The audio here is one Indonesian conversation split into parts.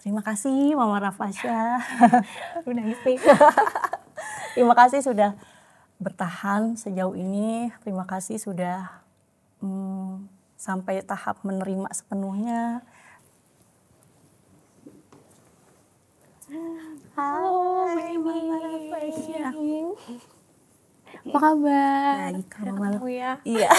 Terima kasih Mama Rafasya. Udah nangis nih. Terima kasih sudah bertahan sejauh ini. Terima kasih sudah sampai tahap menerima sepenuhnya. Halo, Mama Rafasya. Apa kabar? Baik, kamu ya. Iya.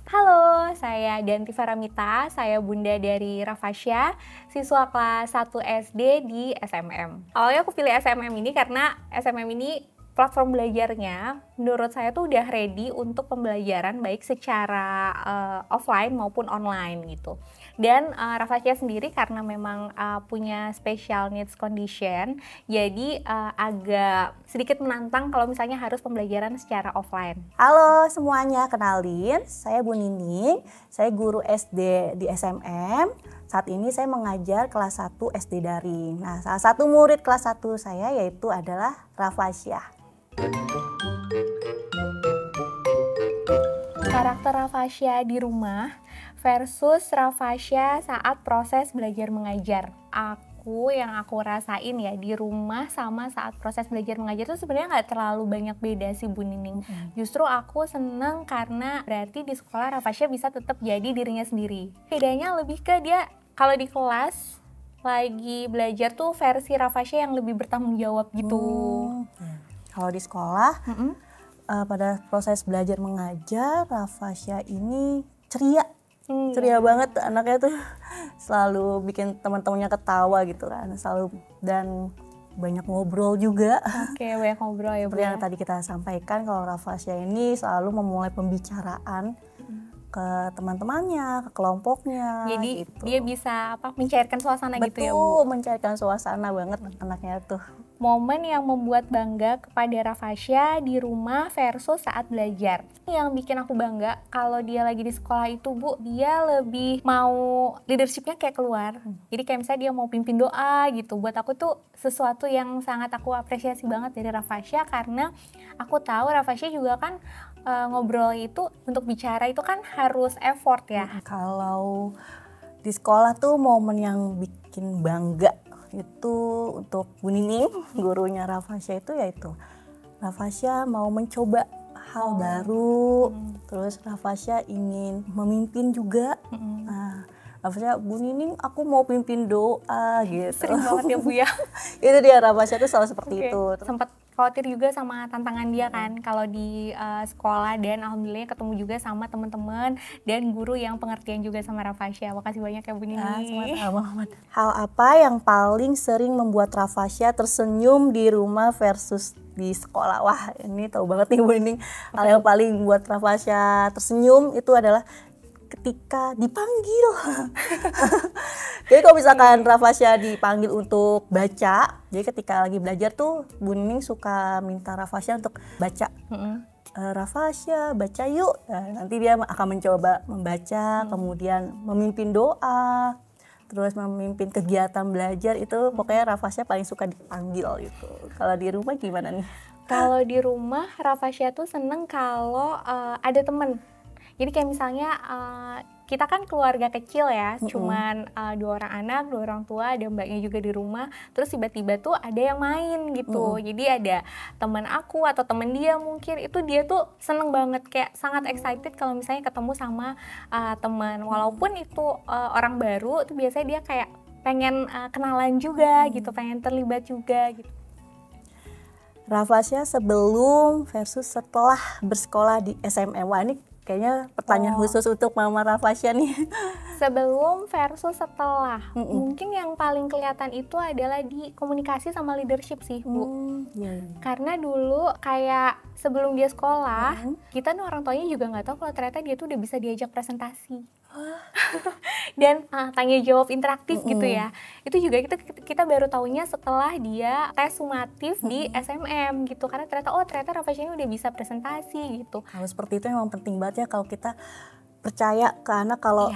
Halo, saya Danti Faramita, saya bunda dari Rafasya, siswa kelas 1 SD di SMM. Awalnya aku pilih SMM ini karena SMM ini platform belajarnya menurut saya tuh udah ready untuk pembelajaran baik secara offline maupun online gitu. Dan Rafasya sendiri karena memang punya special needs condition, jadi agak sedikit menantang kalau misalnya harus pembelajaran secara offline. Halo semuanya, kenalin saya Bu Nining, saya guru SD di SMM. Saat ini saya mengajar kelas 1 SD daring. Nah, salah satu murid kelas 1 saya yaitu adalah Rafasya. Karakter Rafasya di rumah versus Rafasya saat proses belajar mengajar. Yang aku rasain ya di rumah sama saat proses belajar mengajar itu sebenarnya nggak terlalu banyak beda sih Bu Nining. Justru aku seneng karena berarti di sekolah Rafasya bisa tetap jadi dirinya sendiri. Bedanya lebih ke dia kalau di kelas lagi belajar tuh versi Rafasya yang lebih bertanggung jawab gitu. Kalau di sekolah pada proses belajar mengajar Rafasya ini ceria. Ceria banget anaknya tuh, selalu bikin teman-temannya ketawa gitu kan, selalu dan banyak ngobrol juga. Oke, banyak ngobrol ya Bu. Seperti yang tadi kita sampaikan, kalau Rafasya ini selalu memulai pembicaraan ke teman-temannya, ke kelompoknya. Jadi gitu. dia bisa mencairkan suasana. Betul, gitu ya Bu. mencairkan suasana banget anaknya tuh. Momen yang membuat bangga kepada Rafasya di rumah versus saat belajar. Yang bikin aku bangga kalau dia lagi di sekolah itu Bu, dia lebih mau leadershipnya kayak keluar. Jadi kayak misalnya dia mau pimpin doa gitu. Buat aku tuh sesuatu yang sangat aku apresiasi banget dari Rafasya karena aku tahu Rafasya juga kan ngobrol itu untuk bicara itu kan harus effort ya. Kalau di sekolah tuh momen yang bikin bangga itu untuk Bu Nining, gurunya Rafasya itu yaitu Rafasya mau mencoba hal baru, terus Rafasya ingin memimpin juga. Nah, Rafasya, Bu Nining aku mau pimpin doa gitu. Sering banget ya Bu ya. Itu dia, Rafasya tuh selalu seperti itu. Sempat khawatir juga sama tantangan dia kan kalau di sekolah, dan alhamdulillah ketemu juga sama teman-teman dan guru yang pengertian juga sama Rafasya. Makasih banyak ya Bu Nining. Hal apa yang paling sering membuat Rafasya tersenyum di rumah versus di sekolah? Wah, ini tahu banget nih Bu Nining. Hal yang paling membuat Rafasya tersenyum itu adalah ketika dipanggil. Jadi kalau misalkan Rafasya dipanggil untuk baca, jadi ketika lagi belajar tuh Bu Nining suka minta Rafasya untuk baca. Rafasya baca yuk. Nah, nanti dia akan mencoba membaca, kemudian memimpin doa, terus memimpin kegiatan belajar. Itu pokoknya Rafasya paling suka dipanggil gitu. Kalau di rumah gimana nih? Kalau di rumah Rafasya tuh seneng kalau ada temen. Jadi kayak misalnya kita kan keluarga kecil ya, cuman 2 orang anak, 2 orang tua, ada mbaknya juga di rumah. Terus tiba-tiba tuh ada yang main gitu. Jadi ada teman aku atau teman dia mungkin, itu dia tuh seneng banget, kayak sangat excited kalau misalnya ketemu sama teman. Walaupun itu orang baru, itu biasanya dia kayak pengen kenalan juga gitu, pengen terlibat juga gitu. Rafasya sebelum versus setelah bersekolah di SMM. Wah, ini kayaknya pertanyaan khusus untuk Mama Rafasya nih. Sebelum versus setelah. Mungkin yang paling kelihatan itu adalah di komunikasi sama leadership sih Bu. Karena dulu kayak sebelum dia sekolah, kita nih orang tuanya juga nggak tahu kalau ternyata dia tuh udah bisa diajak presentasi. Dan tanya jawab interaktif gitu ya. Itu juga kita baru tahunya setelah dia tes sumatif di SMM gitu. Karena ternyata Rafasya ini udah bisa presentasi gitu. Kalau seperti itu memang penting banget ya kalau kita percaya ke anak kalau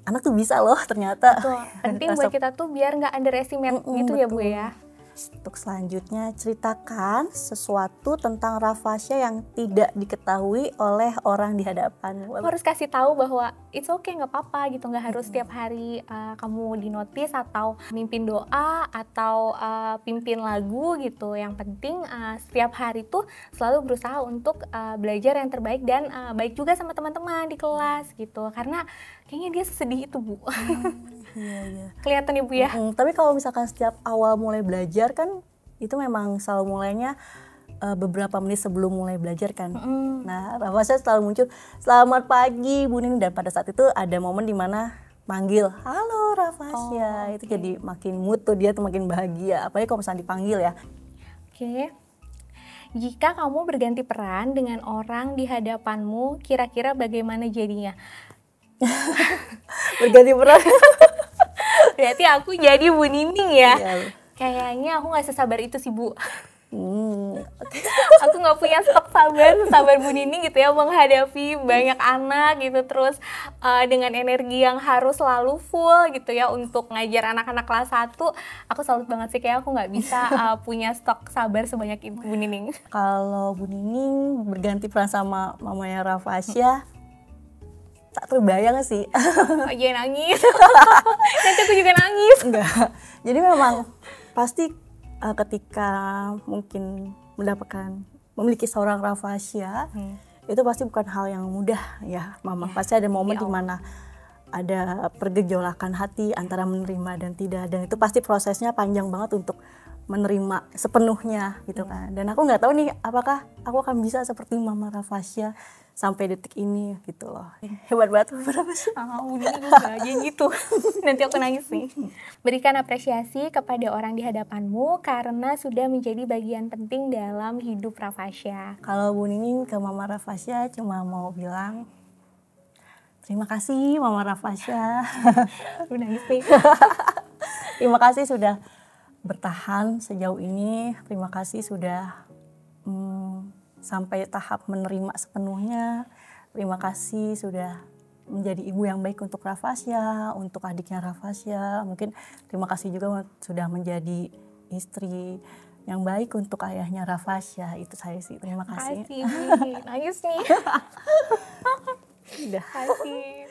anak tuh bisa loh ternyata. Betul. Penting buat kita tuh biar nggak underestimate gitu ya Bu ya. Untuk selanjutnya, ceritakan sesuatu tentang Rafasya yang tidak diketahui oleh orang di hadapan. Aku harus kasih tahu bahwa it's okay, nggak apa-apa gitu, nggak harus setiap hari kamu dinotis atau mimpin doa atau pimpin lagu gitu. Yang penting setiap hari tuh selalu berusaha untuk belajar yang terbaik dan baik juga sama teman-teman di kelas gitu. Karena kayaknya dia sesedih itu, Bu. Iya. Kelihatan ya, Bu ya. Tapi kalau misalkan setiap awal mulai belajar kan itu memang selalu mulainya beberapa menit sebelum mulai belajar kan. Nah, Rafasya selalu muncul, "Selamat pagi, Bu Nining." Dan pada saat itu ada momen dimana manggil, "Halo Rafasya." Itu jadi makin mood tuh, dia tuh makin bahagia. Apalagi kalau misalnya dipanggil ya. Oke. Jika kamu berganti peran dengan orang di hadapanmu, kira-kira bagaimana jadinya? Berganti peran. Berarti aku jadi Bu Nining ya? Iya. Kayaknya aku nggak sesabar itu sih, Bu. Aku nggak punya stok sabar Bu Nining gitu ya, menghadapi banyak anak gitu, terus dengan energi yang harus selalu full gitu ya untuk ngajar anak-anak kelas 1. Aku salut banget sih, kayak aku nggak bisa punya stok sabar sebanyak itu, Bu Nining. Kalau Bu Nining berganti peran sama mamanya Rafasya, tak terbayang sih. Jangan nangis. Nanti aku juga nangis. Enggak. Jadi memang pasti ketika mungkin memiliki seorang Rafasya, itu pasti bukan hal yang mudah ya, Mama. Pasti ada momen di mana ada pergejolakan hati antara menerima dan tidak, dan itu pasti prosesnya panjang banget untuk menerima sepenuhnya gitu kan. Dan aku nggak tahu nih apakah aku akan bisa seperti Mama Rafasya sampai detik ini gitu loh. Hebat banget Mama Rafasya. Udah aja gitu. Nanti aku nangis nih. Berikan apresiasi kepada orang di hadapanmu karena sudah menjadi bagian penting dalam hidup Rafasya. Kalau Bu Nining ke Mama Rafasya cuma mau bilang, terima kasih Mama Rafasya. Udah nangis nih. Terima kasih sudah bertahan sejauh ini. Terima kasih sudah sampai tahap menerima sepenuhnya. Terima kasih sudah menjadi ibu yang baik untuk Rafasya, untuk adiknya Rafasya. Mungkin terima kasih juga sudah menjadi istri yang baik untuk ayahnya Rafasya. Itu saya sih. Terima kasih. Nangis nih. Udah. Kasih.